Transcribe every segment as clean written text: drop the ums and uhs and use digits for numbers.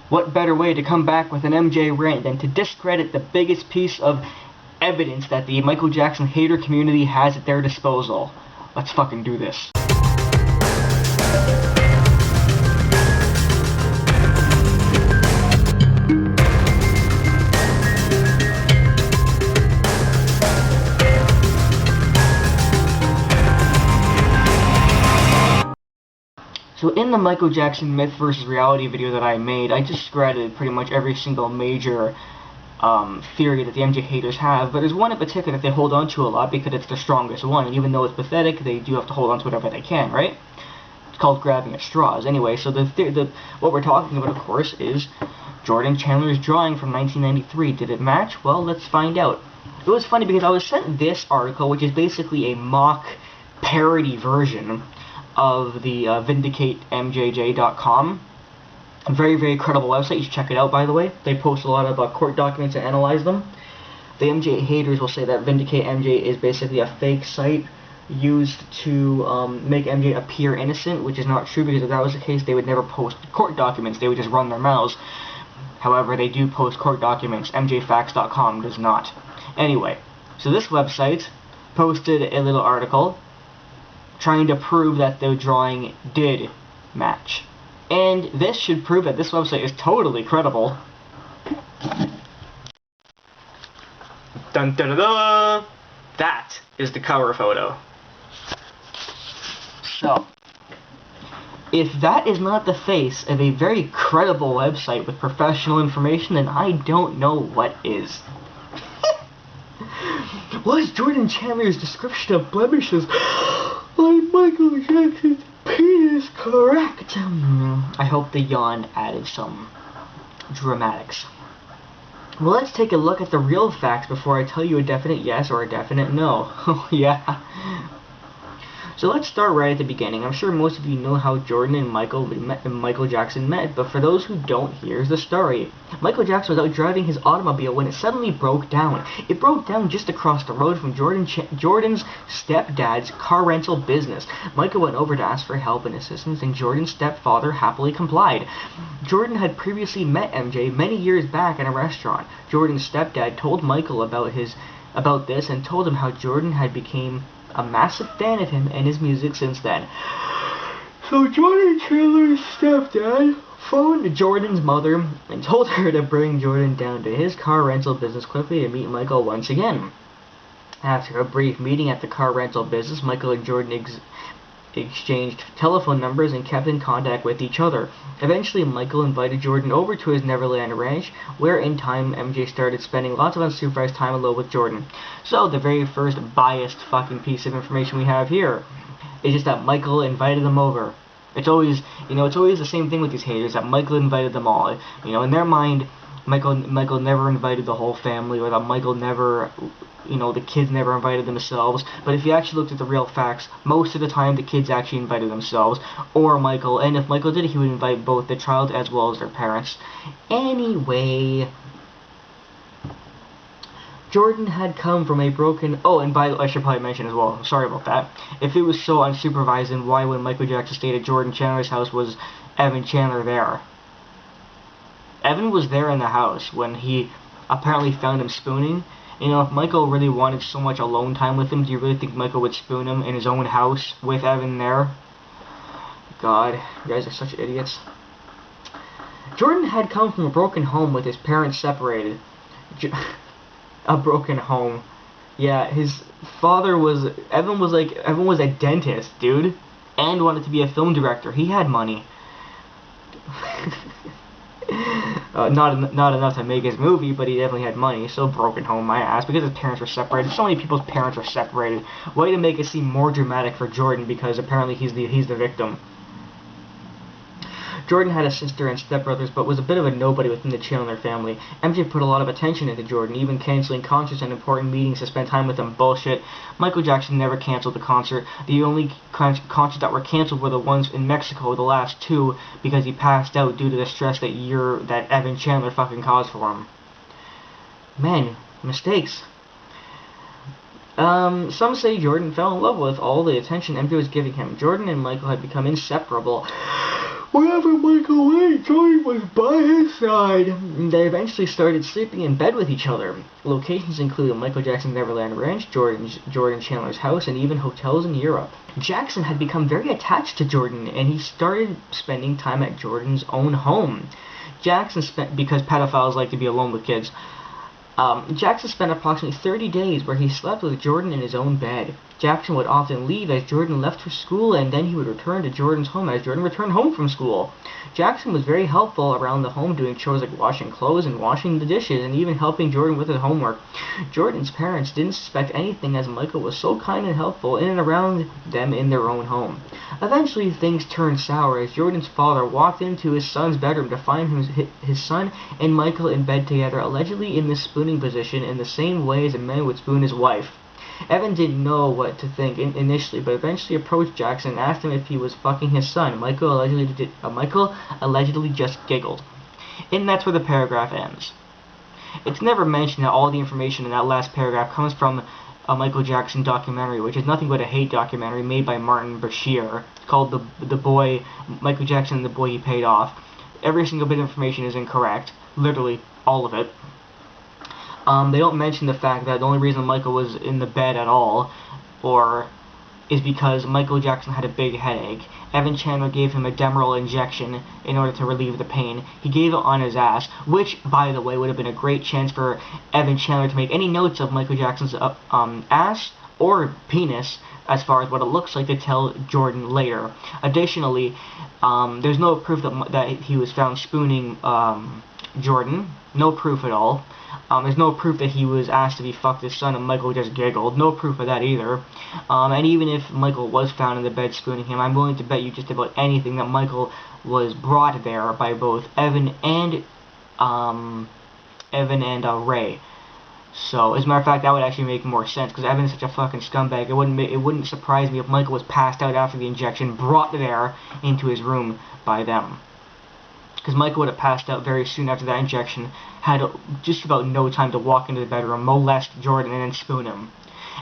what better way to come back with an MJ rant than to discredit the biggest piece of evidence that the Michael Jackson hater community has at their disposal? Let's fucking do this. So in the Michael Jackson myth versus reality video that I made, I discredited pretty much every single major theory that the MJ haters have, but there's one in particular that they hold on to a lot because it's the strongest one, and even though it's pathetic, they do have to hold on to whatever they can, right? It's called grabbing at straws. Anyway, so what we're talking about, of course, is Jordan Chandler's drawing from 1993. Did it match? Well, let's find out. It was funny because I was sent this article, which is basically a mock parody version of the VindicateMJJ.com. A very, very credible website. You should check it out, by the way. They post a lot of court documents and analyze them. The MJ haters will say that VindicateMJ is basically a fake site used to make MJ appear innocent, which is not true, because if that was the case, they would never post court documents. They would just run their mouths. However, they do post court documents. MJFacts.com does not. Anyway, so this website posted a little article trying to prove that the drawing did match. And this should prove that this website is totally credible. Dun dun dun dun! That is the cover photo. So, if that is not the face of a very credible website with professional information, then I don't know what is. Was Jordan Chandler's description of blemishes on Michael Jackson's penis correct? I hope the yawn added some dramatics. Well, let's take a look at the real facts before I tell you a definite yes or a definite no. Oh, yeah. So let's start right at the beginning. I'm sure most of you know how Jordan and Michael Jackson met, but for those who don't, here's the story. Michael Jackson was out driving his automobile when it suddenly broke down. It broke down just across the road from Jordan's stepdad's car rental business. Michael went over to ask for help and assistance, and Jordan's stepfather happily complied. Jordan had previously met MJ many years back in a restaurant. Jordan's stepdad told Michael about this and told him how Jordan had become a massive fan of him and his music since then. So Jordan Chandler's stepdad phoned Jordan's mother and told her to bring Jordan down to his car rental business quickly to meet Michael once again. After a brief meeting at the car rental business, Michael and Jordan exchanged telephone numbers and kept in contact with each other. Eventually, Michael invited Jordan over to his Neverland ranch, where in time MJ started spending lots of unsupervised time alone with Jordan. So the very first biased fucking piece of information we have here is just that Michael invited them over. It's always the same thing with these haters, that Michael invited them all. In their mind, Michael never invited the whole family, or that Michael never, the kids never invited themselves. But if you actually looked at the real facts, most of the time the kids actually invited themselves, or Michael, and if Michael did, he would invite both the child as well as their parents. Anyway, Jordan had come from a broken... Oh, and I should probably mention as well, sorry about that. If it was so unsupervised, then why when Michael Jackson stayed at Jordan Chandler's house was Evan Chandler there? Evan was there in the house when he apparently found him spooning. If Michael really wanted so much alone time with him, do you really think Michael would spoon him in his own house with Evan there? God, you guys are such idiots. Jordan had come from a broken home with his parents separated. A broken home. Yeah, his father was... Evan was a dentist, dude. And wanted to be a film director. He had money. Not enough to make his movie, but he definitely had money. So broken home, my ass, because his parents were separated. So many people's parents were separated. Way to make it seem more dramatic for Jordan, because apparently he's the victim. Jordan had a sister and stepbrothers, but was a bit of a nobody within the Chandler family. MJ put a lot of attention into Jordan, even canceling concerts and important meetings to spend time with him. Bullshit. Michael Jackson never canceled the concert. The only concerts that were canceled were the ones in Mexico, the last two, because he passed out due to the stress that Evan Chandler fucking caused for him. Man, mistakes. Some say Jordan fell in love with all the attention MJ was giving him. Jordan and Michael had become inseparable. Wherever Michael went, Jordan was by his side. They eventually started sleeping in bed with each other. Locations included Michael Jackson's Neverland Ranch, Jordan Chandler's house, and even hotels in Europe. Jackson had become very attached to Jordan, and he started spending time at Jordan's own home. Jackson spent, because pedophiles like to be alone with kids, Jackson spent approximately 30 days where he slept with Jordan in his own bed. Jackson would often leave as Jordan left for school, and then he would return to Jordan's home as Jordan returned home from school. Jackson was very helpful around the home, doing chores like washing clothes and washing the dishes, and even helping Jordan with his homework. Jordan's parents didn't suspect anything, as Michael was so kind and helpful in and around them in their own home. Eventually, things turned sour as Jordan's father walked into his son's bedroom to find his son and Michael in bed together, allegedly in the spooning position in the same way as a man would spoon his wife. Evan didn't know what to think initially, but eventually approached Jackson and asked him if he was fucking his son. Michael allegedly just giggled. And that's where the paragraph ends. It's never mentioned that all the information in that last paragraph comes from a Michael Jackson documentary, which is nothing but a hate documentary made by Martin Bashir, called the Boy, Michael Jackson and the Boy He Paid Off. Every single bit of information is incorrect. Literally, all of it. They don't mention the fact that the only reason Michael was in the bed at all, is because Michael Jackson had a big headache. Evan Chandler gave him a Demerol injection in order to relieve the pain. He gave it on his ass, which, by the way, would have been a great chance for Evan Chandler to make any notes of Michael Jackson's ass or penis, as far as what it looks like, to tell Jordan later. Additionally, there's no proof that he was found spooning Jordan. No proof at all. There's no proof that he was asked if he fucked his son and Michael just giggled. No proof of that either. And even if Michael was found in the bed spooning him, I'm willing to bet you just about anything that Michael was brought there by both Evan and Ray. So, as a matter of fact, that would actually make more sense, because Evan is such a fucking scumbag. It wouldn't surprise me if Michael was passed out after the injection, brought there into his room by them. Because Michael would have passed out very soon after that injection, had just about no time to walk into the bedroom, molest Jordan, and then spoon him.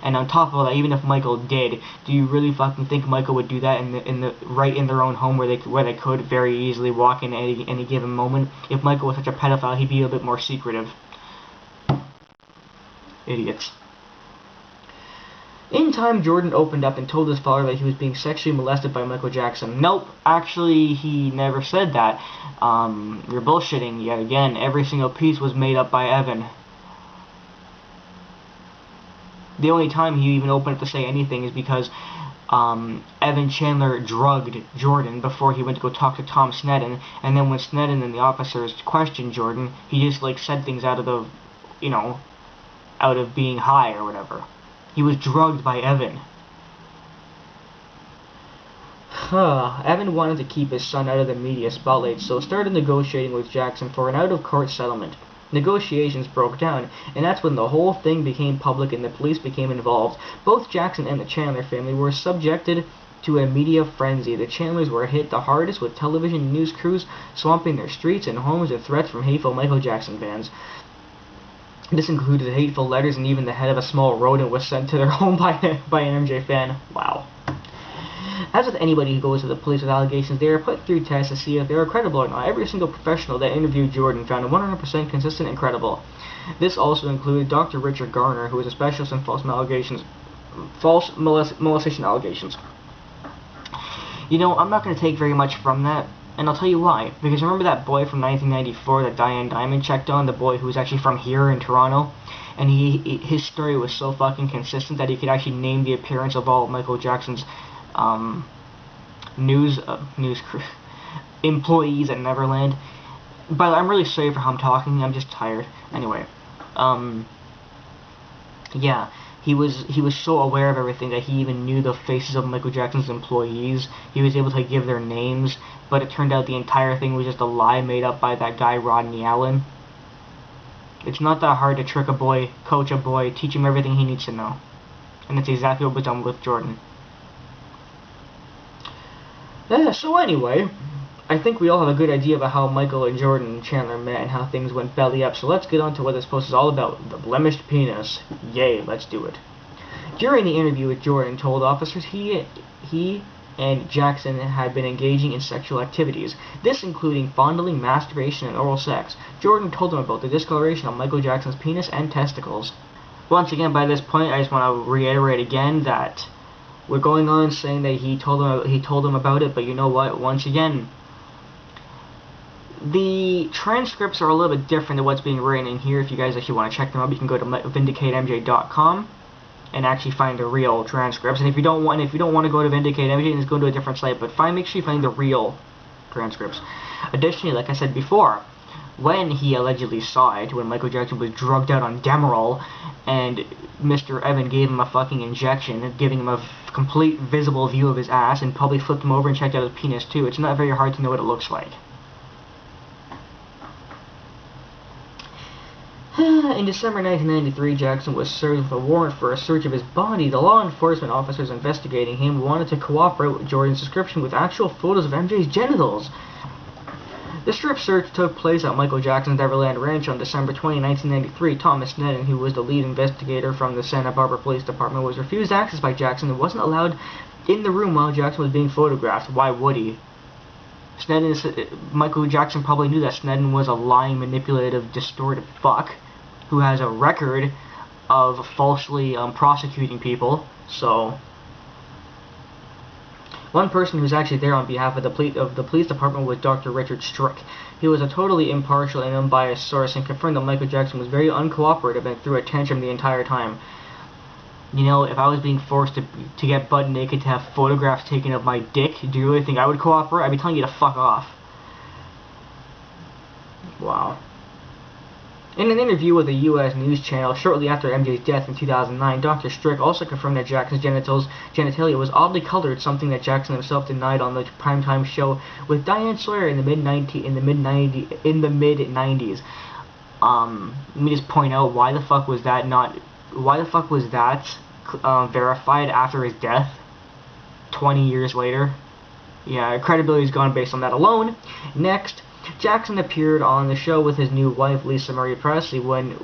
And on top of all that, even if Michael did, do you really fucking think Michael would do that right in their own home, where they could very easily walk in at any given moment? If Michael was such a pedophile, he'd be a bit more secretive. Idiots. In time, Jordan opened up and told his father that he was being sexually molested by Michael Jackson. Nope, actually, he never said that. You're bullshitting yet again. Every single piece was made up by Evan. The only time he even opened up to say anything is because Evan Chandler drugged Jordan before he went to go talk to Tom Sneddon, and then when Sneddon and the officers questioned Jordan, he just said things out of being high or whatever. He was drugged by Evan. Evan wanted to keep his son out of the media spotlight, so started negotiating with Jackson for an out-of-court settlement. Negotiations broke down, and that's when the whole thing became public and the police became involved. Both Jackson and the Chandler family were subjected to a media frenzy. The Chandlers were hit the hardest, with television news crews swamping their streets and homes with threats from hateful Michael Jackson fans. This included hateful letters, and even the head of a small rodent was sent to their home by an MJ fan. Wow. As with anybody who goes to the police with allegations, they are put through tests to see if they are credible or not. Every single professional that interviewed Jordan found him 100% consistent and credible. This also included Dr. Richard Garner, who is a specialist in false molestation allegations. You know, I'm not going to take very much from that, and I'll tell you why. Because remember that boy from 1994 that Diane Diamond checked on? The boy who was actually from here in Toronto? And his story was so fucking consistent that he could actually name the appearance of all of Michael Jackson's news crew employees at Neverland. But I'm really sorry for how I'm talking. I'm just tired. Anyway, yeah, he was so aware of everything that he even knew the faces of Michael Jackson's employees. He was able to give their names, but it turned out the entire thing was just a lie made up by that guy Rodney Allen. It's not that hard to trick a boy, coach a boy, teach him everything he needs to know. And that's exactly what was done with Jordan. So anyway, I think we all have a good idea about how Michael and Jordan Chandler met and how things went belly up, so let's get on to what this post is all about. The Blemished Penis. Yay, let's do it. During the interview with Jordan told officers he and Jackson had been engaging in sexual activities, this including fondling, masturbation, and oral sex. Jordan told him about the discoloration on Michael Jackson's penis and testicles. Once again, by this point, I just want to reiterate again that we're going on saying that he told him about it, but you know what? Once again, the transcripts are a little bit different than what's being written in here. If you guys actually want to check them out, you can go to vindicatemj.com and actually find the real transcripts. And if you don't want to go to VindicateMJ, just go to a different site. But make sure you find the real transcripts. Additionally, like I said before, when he allegedly saw it, when Michael Jackson was drugged out on Demerol, and Mr. Evan gave him a fucking injection, giving him a complete visible view of his ass, and probably flipped him over and checked out his penis too. It's not very hard to know what it looks like. In December 1993, Jackson was served with a warrant for a search of his body. The law enforcement officers investigating him wanted to cooperate with Jordan's description with actual photos of MJ's genitals. The strip search took place at Michael Jackson's Neverland Ranch on December 20, 1993. Thomas Sneddon, who was the lead investigator from the Santa Barbara Police Department, was refused access by Jackson and wasn't allowed in the room while Jackson was being photographed. Why would he? Michael Jackson probably knew that Sneddon was a lying, manipulative, distorted fuck who has a record of falsely prosecuting people. So, one person who's actually there on behalf of the police department was Dr. Richard Strick. He was a totally impartial and unbiased source and confirmed that Michael Jackson was very uncooperative and threw a tantrum the entire time. You know, if I was being forced to get butt naked to have photographs taken of my dick, do you really think I would cooperate? I'd be telling you to fuck off. Wow. In an interview with a U.S. news channel shortly after MJ's death in 2009, Dr. Strick also confirmed that Jackson's genitalia was oddly colored, something that Jackson himself denied on the primetime show with Diane Sawyer in the mid-90s. Let me just point out, why the fuck was that verified after his death 20 years later? Yeah, credibility's gone based on that alone. Next, Jackson appeared on the show with his new wife, Lisa Marie Presley. When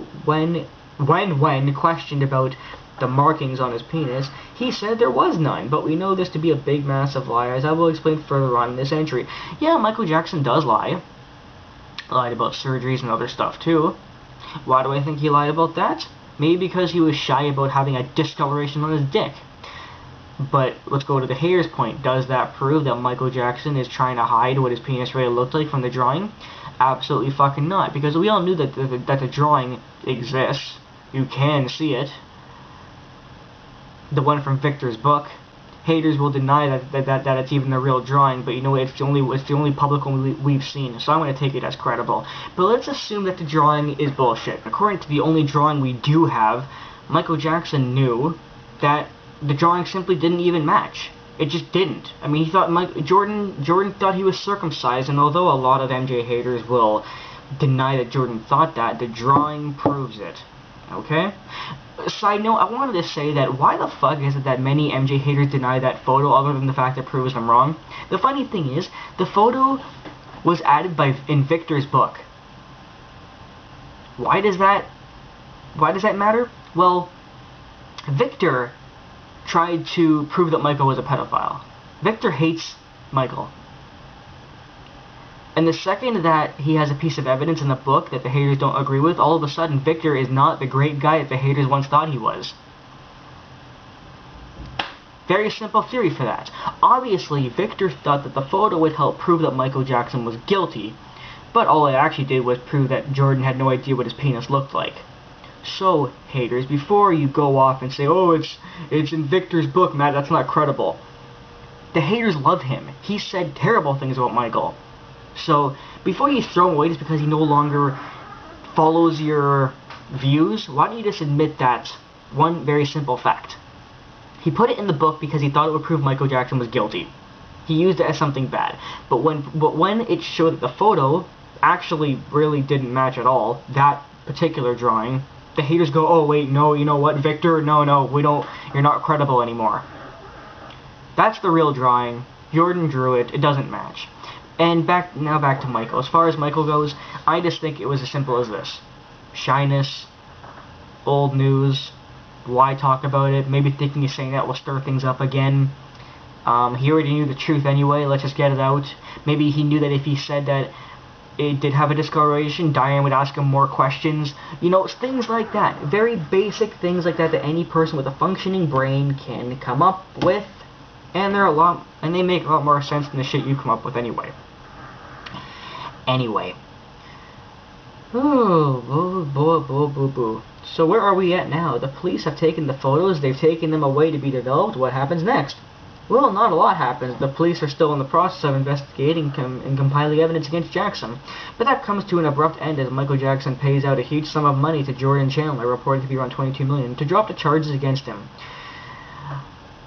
questioned about the markings on his penis, he said there was none, but we know this to be a big, massive lie, as I will explain further on in this entry. Yeah, Michael Jackson does lie. Lied about surgeries and other stuff, too. Why do I think he lied about that? Maybe because he was shy about having a discoloration on his dick. But let's go to the haters' point. Does that prove that Michael Jackson is trying to hide what his penis really looked like from the drawing? Absolutely fucking not. Because we all knew that the drawing exists. You can see it. The one from Victor's book. Haters will deny that it's even the real drawing, but you know, it's the only public one we've seen, so I'm going to take it as credible. But let's assume that the drawing is bullshit. According to the only drawing we do have, Michael Jackson knew that the drawing simply didn't even match. It just didn't. I mean, he thought Jordan thought he was circumcised, and although a lot of MJ haters will deny that Jordan thought that, the drawing proves it. Okay? Side note, I wanted to say that why the fuck is it that many MJ haters deny that photo other than the fact it proves them wrong? The funny thing is, the photo was added in Victor's book. Why does that matter? Well, Victor tried to prove that Michael was a pedophile. Victor hates Michael. And the second that he has a piece of evidence in the book that the haters don't agree with, all of a sudden Victor is not the great guy that the haters once thought he was. Very simple theory for that. Obviously, Victor thought that the photo would help prove that Michael Jackson was guilty, but all it actually did was prove that Jordan had no idea what his penis looked like. So, haters, before you go off and say, oh, it's in Victor's book, Matt, that's not credible. The haters love him. He said terrible things about Michael. So, before you throw him away just because he no longer follows your views, why don't you just admit that one very simple fact? He put it in the book because he thought it would prove Michael Jackson was guilty. He used it as something bad. But when it showed that the photo actually really didn't match at all, that particular drawing, the haters go, oh wait, no, you know what, Victor, no, you're not credible anymore. That's the real drawing. Jordan drew it. It doesn't match. And now back to Michael. As far as Michael goes, I just think it was as simple as this. Shyness, old news, why talk about it, maybe thinking he's saying that will stir things up again. He already knew the truth anyway, let's just get it out. Maybe he knew that if he said that it did have a discoloration, Diane would ask him more questions. You know, things like that. Very basic things like that any person with a functioning brain can come up with. And they make a lot more sense than the shit you come up with anyway. Anyway. Oh, So where are we at now? The police have taken the photos, they've taken them away to be developed. What happens next? Well, not a lot happens. The police are still in the process of investigating and compiling evidence against Jackson. But that comes to an abrupt end as Michael Jackson pays out a huge sum of money to Jordan Chandler, reported to be around $22 million, to drop the charges against him.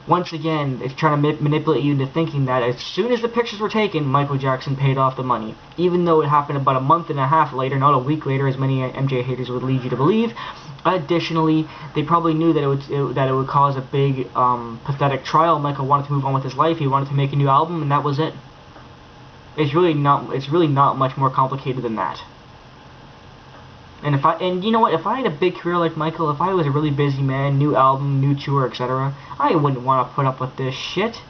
Once again, it's trying to manipulate you into thinking that as soon as the pictures were taken, Michael Jackson paid off the money. Even though it happened about a month and a half later, not a week later, as many MJ haters would lead you to believe. Additionally, they probably knew that it would cause a big, pathetic trial. Michael wanted to move on with his life. He wanted to make a new album, and that was it. It's really not much more complicated than that. And you know what, if I had a big career like Michael, if I was a really busy man, new album, new tour, etc., I wouldn't want to put up with this shit.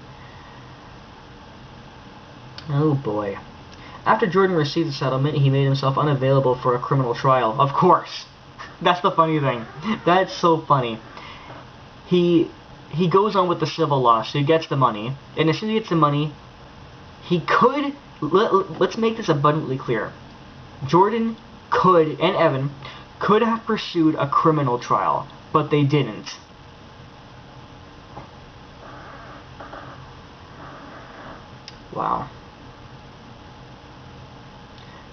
Oh boy. After Jordan received the settlement, he made himself unavailable for a criminal trial. Of course. That's the funny thing. That's so funny. He goes on with the civil lawsuit, he gets the money, and as soon as he gets the money, he could, let's make this abundantly clear. Jordan could, and Evan, could have pursued a criminal trial, but they didn't. Wow.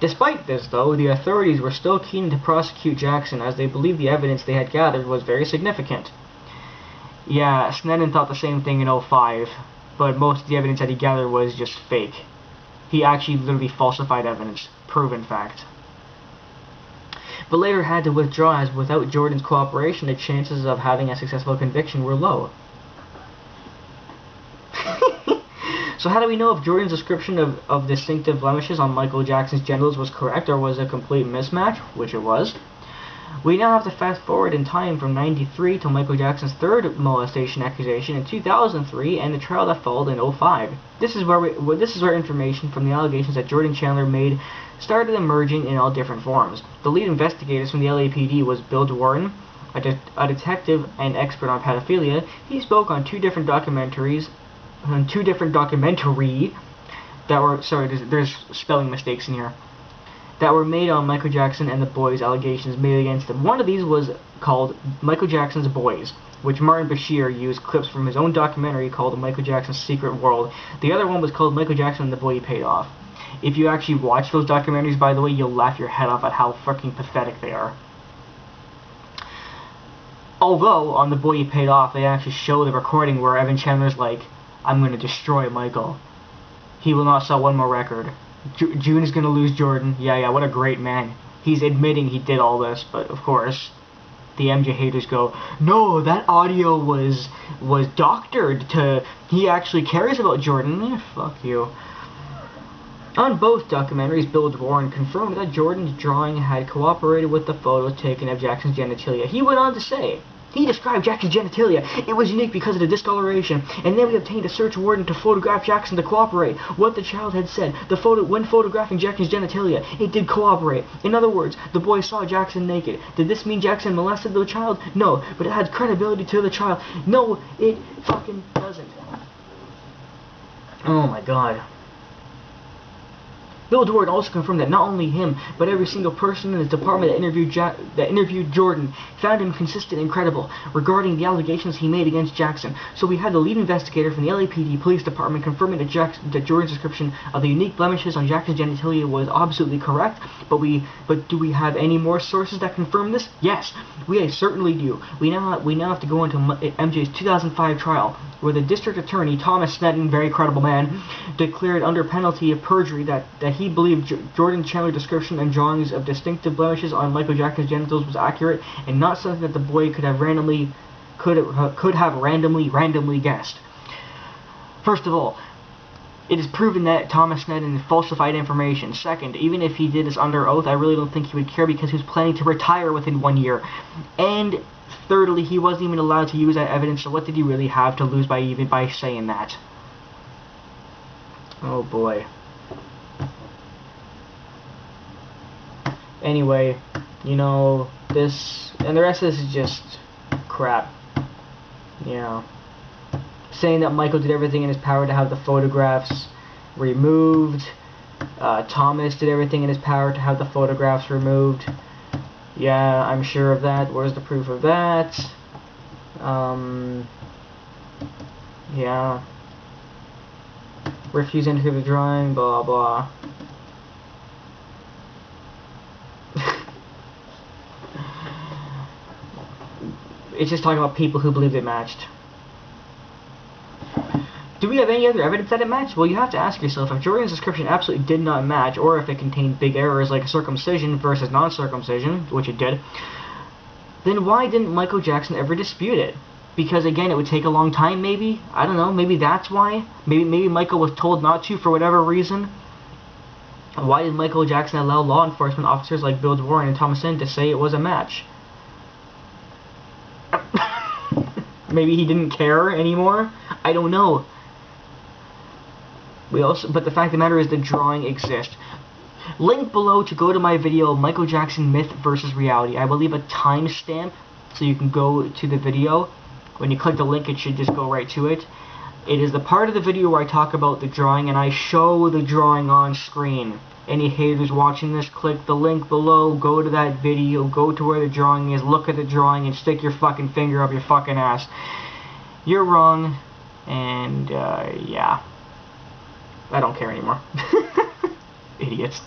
Despite this, though, the authorities were still keen to prosecute Jackson as they believed the evidence they had gathered was very significant. Yeah, Sneddon thought the same thing in 2005, but most of the evidence that he gathered was just fake. He actually literally falsified evidence. Proven fact. But later had to withdraw as without Jordan's cooperation, the chances of having a successful conviction were low. So how do we know if Jordan's description of distinctive blemishes on Michael Jackson's genitals was correct or was a complete mismatch? Which it was. We now have to fast forward in time from '93 to Michael Jackson's third molestation accusation in 2003 and the trial that followed in 2005. This is where information from the allegations that Jordan Chandler made started emerging in all different forms. The lead investigators from the LAPD was Bill Warren, a detective and expert on pedophilia. He spoke on two different documentaries that were, sorry, there's spelling mistakes in here, that were made on Michael Jackson and the boys' allegations made against him. One of these was called Michael Jackson's Boys, which Martin Bashir used clips from his own documentary called Michael Jackson's Secret World. The other one was called Michael Jackson and the Boy He Paid Off. If you actually watch those documentaries, by the way, you'll laugh your head off at how fucking pathetic they are. Although, on The Boy He Paid Off, they actually show the recording where Evan Chandler's like, I'm going to destroy Michael. He will not sell one more record. June is going to lose Jordan. Yeah, what a great man. He's admitting he did all this, but of course, the MJ haters go, no, that audio was doctored to, he actually cares about Jordan. Fuck you. On both documentaries, Bill Warren confirmed that Jordan's drawing had cooperated with the photos taken of Jackson's genitalia. He went on to say, he described Jackson's genitalia. It was unique because of the discoloration, and then we obtained a search warrant to photograph Jackson to cooperate. What the child had said, when photographing Jackson's genitalia, it did cooperate. In other words, the boy saw Jackson naked. Did this mean Jackson molested the child? No, but it had credibility to the child. No, it fucking doesn't. Oh my god. Bill Jordan also confirmed that not only him, but every single person in his department that interviewed Jordan found him consistent and credible regarding the allegations he made against Jackson. So we had the lead investigator from the LAPD Police Department confirming that Jordan's description of the unique blemishes on Jackson's genitalia was absolutely correct. But do we have any more sources that confirm this? Yes, we certainly do. We now have to go into MJ's 2005 trial, where the district attorney, Thomas Sneddon, very credible man, declared under penalty of perjury that he believed Jordan Chandler's description and drawings of distinctive blemishes on Michael Jackson's genitals was accurate and not something that the boy could have randomly guessed. First of all, it is proven that Thomas Sneddon falsified information. Second, even if he did this under oath, I really don't think he would care because he was planning to retire within 1 year. And thirdly, he wasn't even allowed to use that evidence, so what did he really have to lose by saying that? Oh boy. Anyway, you know, this, and the rest of this is just crap. You know, saying that Michael did everything in his power to have the photographs removed. Thomas did everything in his power to have the photographs removed. Yeah, I'm sure of that. Where's the proof of that? Yeah. Refuse entry of the drawing, blah blah. It's just talking about people who believe they matched. Do we have any other evidence that it matched? Well, you have to ask yourself, if Jordan's description absolutely did not match, or if it contained big errors like circumcision versus non-circumcision, which it did, then why didn't Michael Jackson ever dispute it? Because, again, it would take a long time, maybe? I don't know, maybe that's why? Maybe Michael was told not to for whatever reason? Why did Michael Jackson allow law enforcement officers like Bill DeWarren and Thomason to say it was a match? Maybe he didn't care anymore? I don't know. But the fact of the matter is the drawing exists. Link below to go to my video, Michael Jackson Myth versus Reality. I will leave a timestamp so you can go to the video. When you click the link, it should just go right to it. It is the part of the video where I talk about the drawing and I show the drawing on screen. Any haters watching this, click the link below, go to that video, go to where the drawing is, look at the drawing, and stick your fucking finger up your fucking ass. You're wrong, and yeah. I don't care anymore. Idiots.